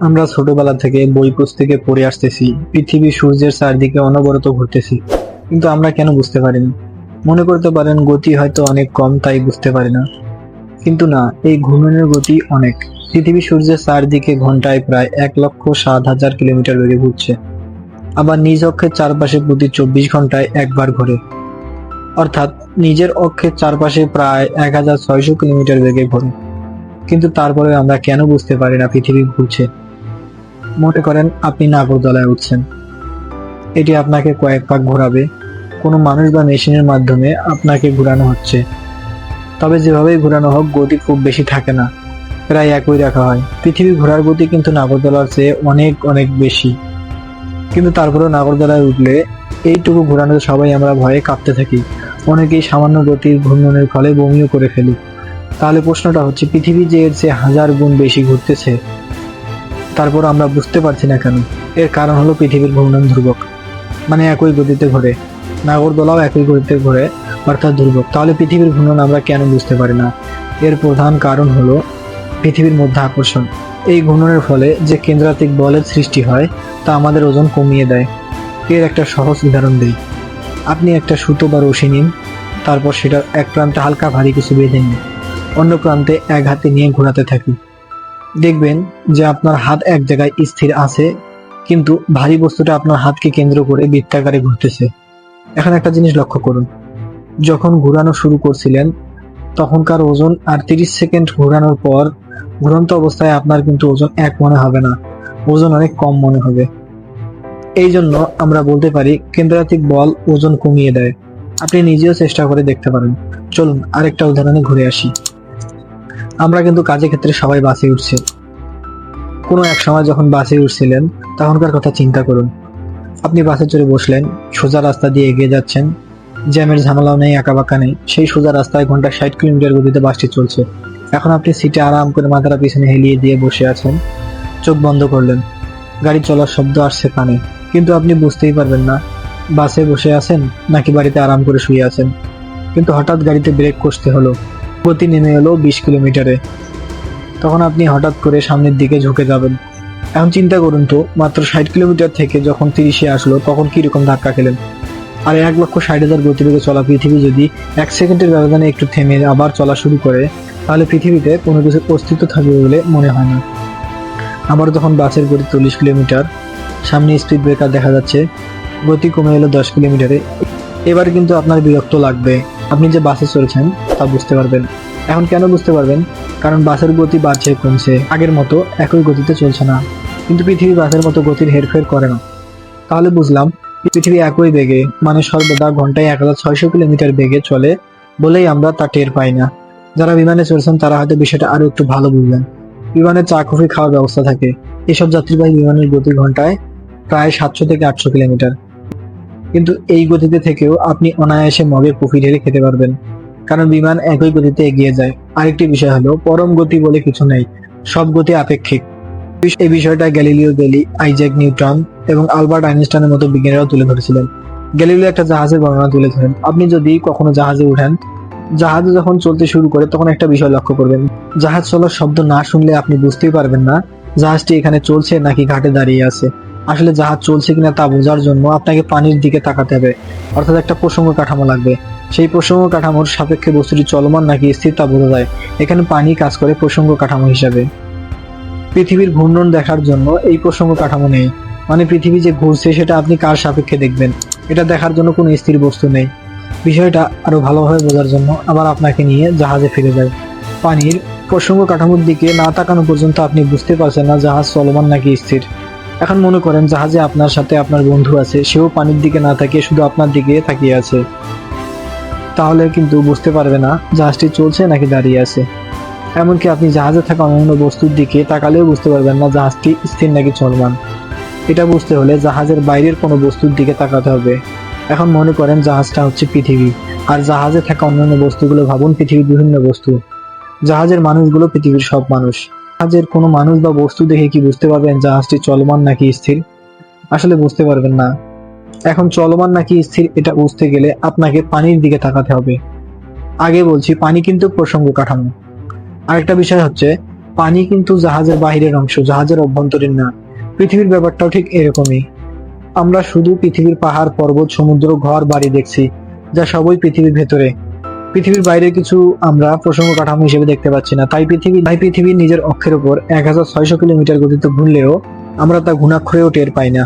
আমরা ছোটবেলা থেকে বই পুস্তকে পড়ে আসতেছি পৃথিবী সূর্যের চারদিকে অনবরত ঘুরতেছি, কিন্তু আমরা কেন বুঝতে পারি না? মনে করতে পারেন গতি হয়তো অনেক কম, তাই বুঝতে পারি না। কিন্তু না, এই ঘূর্ণনের গতি অনেক। পৃথিবী সূর্যের চারদিকে ঘন্টায় প্রায় 1,07,000 কিলোমিটার বেগে ঘুরছে। আবার নিজ অক্ষের চারপাশে প্রতি 24 ঘন্টায় একবার ঘোরে। অর্থাৎ নিজের অক্ষের চারপাশে প্রায় 1,600 কিলোমিটার বেগে ঘোরে। কিন্তু তারপরে আমরা কেন বুঝতে পারি না পৃথিবী ঘুরছে? মনে করেন আপনি নাগরদোলায় উঠছেন, এটি আপনাকে কয়েক পাক ঘোরাবে। কোনো মানুষ বা মেশিনের মাধ্যমে আপনাকে ঘোরানো হচ্ছে। তবে যেভাবেই ঘোরানো হোক, গতি খুব বেশি থাকে না, প্রায় একই রাখা হয়। পৃথিবী ঘোরার গতি কিন্তু নাগরদোলার চেয়ে অনেক অনেক বেশি। কিন্তু তারপরেও নাগরদোলায় উঠলে এইটুকু ঘোরানোতে সবাই আমরা ভয়ে কাঁপতে থাকি। অনেকেই সামান্য গতির ঘূর্ণনের ফলে বমিও করে ফেলি। তাহলে প্রশ্নটা হচ্ছে, পৃথিবী যে এর চেয়ে 1000 গুণ বেশি ঘুরতেছে, তারপর আমরা বুঝতে পারছি না কেন? এর কারণ হলো পৃথিবীর ঘূর্ণন ধ্রুবক, মানে একই গতিতে ঘোরে। নাগরদোলাও একই গতিতে ঘোরে, অর্থাৎ ধ্রুবক। তাহলে পৃথিবীর ঘূর্ণন আমরা কেন বুঝতে পারি না? এর প্রধান কারণ হলো পৃথিবীর মধ্যে আকর্ষণ। এই ঘূর্ণনের ফলে যে কেন্দ্রাতিক বলের সৃষ্টি হয়, তা আমাদের ওজন কমিয়ে দেয়। এর একটা সহজ উদাহরণ দিই। আপনি একটা সুতো বা রশি নিন, তারপর সেটার এক প্রান্তে হালকা ভারী কিছু বেঁধে নিন, অন্য প্রান্তে এক হাতে নিয়ে ঘোরাতে থাকি। দেখবেন যে আপনার হাত এক জায়গায় স্থির আছে, কিন্তু ভারী বস্তুটা আপনার হাতকে কেন্দ্র করে বৃত্তাকারে ঘুরতেছে। এখন একটা জিনিস লক্ষ্য করুন, যখন ঘোরানো শুরু করছিলেন তখনকার ওজন আর 30 সেকেন্ড ঘোরানোর পর ঘুরন্ত অবস্থায় আপনার কিন্তু ওজন এক মনে হবে না, ওজন অনেক কম মনে হবে। এই জন্য আমরা বলতে পারি কেন্দ্রাতিক বল ওজন কমিয়ে দেয়। আপনি নিজেও চেষ্টা করে দেখতে পারেন। চলুন আরেকটা উদাহরণে ঘুরে আসি। আমরা কিন্তু কাজের ক্ষেত্রে সবাই বাসে উঠছে। কোনো এক সময় যখন বাসে উঠছিলেন, তখনকার কথা চিন্তা করুন। আপনি বাসে চড়ে বসলেন, সোজা রাস্তা দিয়ে এগিয়ে যাচ্ছেন, জ্যামের ঝামেলাও নেই, আঁকাবাঁকা নেই। সেই সোজা রাস্তায় ঘন্টায় 60 কিলোমিটার গতিতে বাসটি চলছে। এখন আপনি সিটে আরাম করে মাথাটা পিছনে হেলিয়ে দিয়ে বসে আছেন, চোখ বন্ধ করলেন, গাড়ি চলার শব্দ আসছে কানে, কিন্তু আপনি বুঝতেই পারবেন না বাসে বসে আছেন নাকি বাড়িতে আরাম করে শুয়ে আছেন। কিন্তু হঠাৎ গাড়িতে ব্রেক কষতে হলো, গতি নেমে এলো 20 কিলোমিটারে। তখন আপনি হঠাৎ করে সামনের দিকে ঝুঁকে যাবেন। এখন চিন্তা করুন তো, মাত্র 60 কিলোমিটার থেকে যখন 30-এ আসলো, তখন কিরকম ধাক্কা খেলেন। আর 1,60,000 গতিবেগে চলা পৃথিবী যদি 1 সেকেন্ডের ব্যবধানে একটু থেমে আবার চলা শুরু করে, তাহলে পৃথিবীতে কোনো কিছুর অস্তিত্ব থাকবে বলে মনে হয় না। আবার তখন বাসের গতি 40 কিলোমিটার, সামনে স্পিড ব্রেকার দেখা যাচ্ছে, গতি কমে এলো 10 কিলোমিটারে। এবার কিন্তু আপনার বিরক্ত লাগবে। আপনি যে বাসে চড়েছেন তা বুঝতে পারবেন। এখন কেন বুঝতে পারবেন? কারণ বাসের গতি বাড়ছে কমছে, আগের মতো একই গতিতে চলছে না। কিন্তু পৃথিবী বাসের মতো গতির হেরফের করে না। তাহলে বুঝলাম পৃথিবী একই বেগে, মানে সর্বদা ঘন্টায় 1,600 কিলোমিটার বেগে চলে বলেই আমরা তা টের পাই না। যারা বিমানে চড়ছেন তারা হয়তো বিষয়টা আরো একটু ভালো বুঝবেন। বিমানে চা কফি খাওয়ার ব্যবস্থা থাকে। এসব যাত্রীবাহী বিমানের গতি ঘন্টায় প্রায় 700 থেকে 800 কিলোমিটার। কিন্তু এই গতিতে থেকেও আপনি অনায়াসে মগে কফি ঢেলে খেতে পারবেন, কারণ বিমান একই গতিতে এগিয়ে যায়। আরেকটি বিষয় হলো, পরম গতি বলে কিছু নেই, সব গতি আপেক্ষিক। এই বিষয়টা গ্যালিলিও গ্যালি, আইজ্যাক নিউটন এবং আলবার্ট আইনস্টাইনের মতো বিজ্ঞানীরাও তুলে ধরেছিলেন। গ্যালিলিও একটা জাহাজের বর্ণনা তুলে ধরেন। আপনি যদি কখনো জাহাজে উঠেন, জাহাজে যখন চলতে শুরু করে তখন একটা বিষয় লক্ষ্য করবেন, জাহাজ চলার শব্দ না শুনলে আপনি বুঝতেই পারবেন না জাহাজটি এখানে চলছে নাকি ঘাটে দাঁড়িয়ে আছে। আসলে জাহাজ চলছে কিনা তা বোঝার জন্য আপনাকে পানির দিকে তাকাতে হবে, অর্থাৎ একটা প্রসঙ্গ কাঠামো লাগবে। সেই প্রসঙ্গ কাঠামোর সাপেক্ষে বস্তুটি চলমান নাকি স্থির তা বোঝা যায়। এখানে পানি কাজ করে প্রসঙ্গ কাঠামো হিসাবে। পৃথিবীর ঘূর্ণন দেখার জন্য এই প্রসঙ্গ কাঠামো নেই, মানে পৃথিবী যে ঘুরছে সেটা আপনি কার সাপেক্ষে দেখবেন, এটা দেখার জন্য কোনো স্থির বস্তু নেই। বিষয়টা আরো ভালোভাবে বোঝার জন্য আবার আপনাকে নিয়ে জাহাজে ফিরে যায়। পানির প্রসঙ্গ কাঠামোর দিকে না তাকানো পর্যন্ত আপনি বুঝতে পারছেন না জাহাজ চলমান নাকি স্থির। এখন মনে করেন জাহাজে আপনার সাথে আপনার বন্ধু আছে, সেও পানির দিকে না তাকিয়ে শুধু আপনার দিকে তাকিয়ে আছে। তাহলে কিন্তু বুঝতে পারবে না জাহাজটি চলছে নাকি দাঁড়িয়ে আছে। এমনকি আপনি জাহাজে থাকা অন্যান্য বস্তুর দিকে তাকালেও বুঝতে পারবেন না জাহাজটি স্থির নাকি চলমান। এটা বুঝতে হলে জাহাজের বাইরের কোনো বস্তুর দিকে তাকাতে হবে। এখন মনে করেন জাহাজটা হচ্ছে পৃথিবী, আর জাহাজে থাকা অন্যান্য বস্তুগুলো ভাবুন পৃথিবীর বিভিন্ন বস্তু। জাহাজের মানুষগুলো পৃথিবীর সব মানুষ। জাহাজের কোনো মানুষ বা বস্তু দেখে কি বুঝতে পারবেন জাহাজটি চলমান নাকি স্থির? আসলে বুঝতে পারবেন না। এখন চলমান নাকি স্থির এটা বুঝতে গেলে আপনাকে পানির দিকে তাকাতে হবে। আগে বলছি, পানি কিন্তু প্রসঙ্গ কাঠামো। আরেকটা বিষয় হচ্ছে, পানি কিন্তু জাহাজের বাহিরের অংশ, জাহাজের অভ্যন্তরীণ না। পৃথিবীর ব্যাপারটাও ঠিক এরকমই। আমরা শুধু পৃথিবীর পাহাড়, পর্বত, সমুদ্র, ঘর, বাড়ি দেখছি, যা সবই পৃথিবীর ভেতরে। পৃথিবীর বাইরে কিছু আমরা প্রসঙ্গ কাঠামো হিসেবে দেখতে পাচ্ছি না। তাই পৃথিবী নিজের অক্ষের উপর 1600 কিলোমিটার গতিতে ঘুরলেও আমরা তা ঘুণাক্ষরেও টের পাই না।